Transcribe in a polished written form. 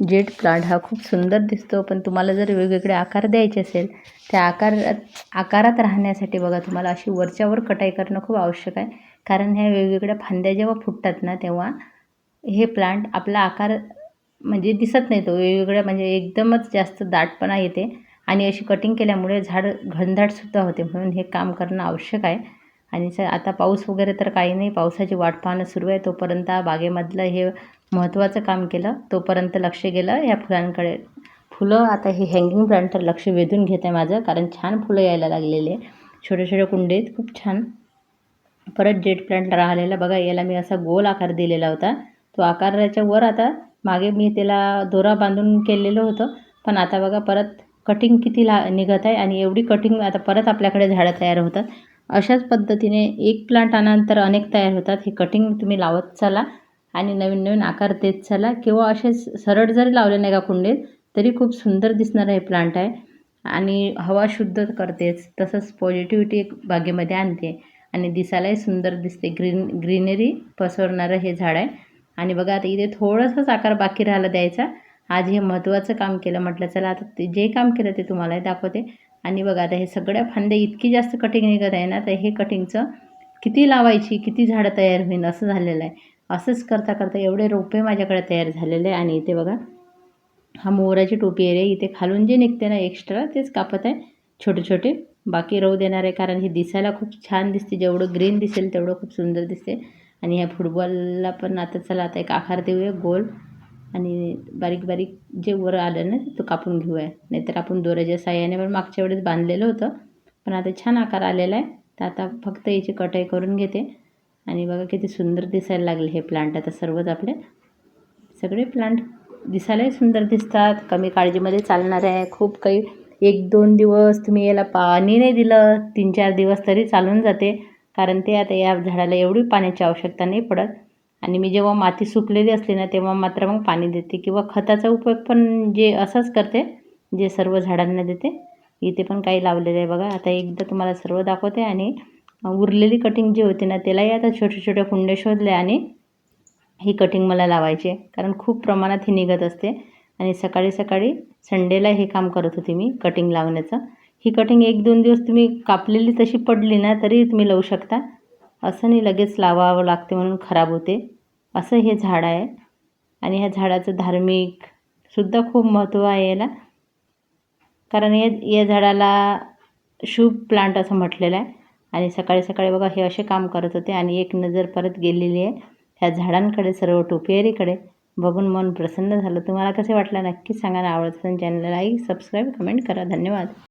Jade plant हा खूप सुंदर दिसतो, पण तुम्हाला जर वेगवेगळे आकार द्यायचे असेल, त्या आकारात राहण्यासाठी बघा तुम्हाला अशी वरच्यावर कटाई करणं खूप आवश्यक आहे. कारण ह्या वेगवेगळ्या फांद्या जेव्हा फुटतात ना, तेव्हा हे प्लांट आपला आकार म्हणजे दिसत नाही, तो वेगवेगळ्या म्हणजे एकदमच जास्त दाटपणा येते आणि अशी कटिंग केल्यामुळे झाड घनदाटसुद्धा होते. म्हणून हे काम करणं आवश्यक आहे. आणि आता पाऊस वगैरे तर काही नाही, पावसाची वाट पाहणं सुरू आहे. तोपर्यंत बागेमधलं हे महत्त्वाचं काम केलं, तोपर्यंत लक्ष गेलं या फुलांकडे. फुलं आता हे हँगिंग प्लांट तर लक्ष वेधून घेत आहे माझं, कारण छान फुलं यायला लागलेली आहे. छोट्या छोट्या कुंडीत खूप छान. परत जेट प्लांट राहिलेला बघा, याला मी असा गोल आकार दिलेला होता. तो आकाराच्या वर आता मागे मी त्याला दोरा बांधून केलेलं होतं, पण आता बघा परत कटिंग किती निघत आहे आणि एवढी कटिंग आता परत आपल्याकडे झाडं तयार होतात. अशाच पद्धतीने एक प्लांट आल्यानंतर अनेक तयार होतात. हे कटिंग तुम्ही लावत चला आणि नवीन नवीन आकार देत चला, किंवा असे सरळ जरी लावले नाही का कुंडीत, तरी खूप सुंदर दिसणारं हे प्लांट आहे. आणि हवा शुद्ध करतेच, तसंच पॉझिटिव्हिटी एक बागेमध्ये आणते आणि दिसायलाही सुंदर दिसते. ग्रीनरी पसरणारं हे झाड आहे. आणि बघा आता इथे थोडंसंच आकार बाकी राहिला द्यायचा. आज हे महत्त्वाचं काम केलं, म्हटलं चला आता ते जे काम केलं ते तुम्हालाही दाखवते. आणि बघा आता हे सगळ्या फांद्या इतकी जास्त कटिंग निघत आहे ना, तर हे कटिंगचं किती लावायची, किती झाडं तयार होईल असं झालेलं आहे. असंच करता करता एवढे रोपे माझ्याकडे तयार झालेले आहे. आणि इथे बघा हा मोराची टोपी आहे रे, इथे खालून जे निघते ना एक्स्ट्रा तेच कापत आहे छोटे छोटे, बाकी राहू देणार आहे. कारण हे दिसायला खूप छान दिसते, जेवढं ग्रीन दिसेल तेवढं खूप सुंदर दिसते. आणि ह्या फुटबॉलला पण आता चला आता एक आकार देऊया गोल, आणि बारीक बारीक जे वर आलं ना तो कापून घेऊया. नाहीतर आपण दोऱ्याच्या साह्याने पण मागच्या वेळेस बांधलेलं होतं, पण आता छान आकार आलेला आहे. तर आता फक्त याची कटाई करून घेते. आणि बघा किती सुंदर दिसायला लागले हे प्लांट. आता सर्वच आपले सगळे प्लांट दिसायलाही सुंदर दिसतात, कमी काळजीमध्ये चालणारे आहे. खूप काही 1-2 दिवस तुम्ही याला पाणी नाही दिलं, 3-4 दिवस तरी चालून जाते. कारण ते आता या झाडाला एवढी पाण्याची आवश्यकता नाही पडत. आणि मी जेव्हा माती सुकलेली असते ना, तेव्हा मात्र मग पाणी देते, किंवा खताचा उपयोग पण जे असंच करते, जे सर्व झाडांना देते. इथे पण काही लावलेलं आहे बघा. आता एकदा तुम्हाला सर्व दाखवते. आणि उरलेली कटिंग जी होती ना, त्यालाही आता छोट्या छोट्या कुंड्या शोधल्या आणि ही कटिंग मला लावायची, कारण खूप प्रमाणात ही निघत असते. आणि सकाळी सकाळी संडेला हे काम करत होते मी कटिंग लावण्याचं. ही कटिंग 1-2 दिवस तुम्ही कापलेली तशी पडली ना तरी तुम्ही लावू शकता, असं नाही लगेच लावावं लागते म्हणून खराब होते. असं हे झाड आहे. आणि ह्या झाडाचं धार्मिक सुद्धा खूप महत्त्व आहे याला, कारण या झाडाला शुभ प्लांट असं म्हटलेलं आहे. आणि सकाळी सकाळी बघा हे असे काम करत होते. आणि एक नजर परत गेलेली आहे ह्या झाडांकडे, सर्व टोपियारीकडे. बघून मन प्रसन्न झालं. तुम्हाला कसे वाटलं नक्कीच सांगा ना. आवडत असेल चॅनलला लाईक, सबस्क्राईब, कमेंट करा. धन्यवाद.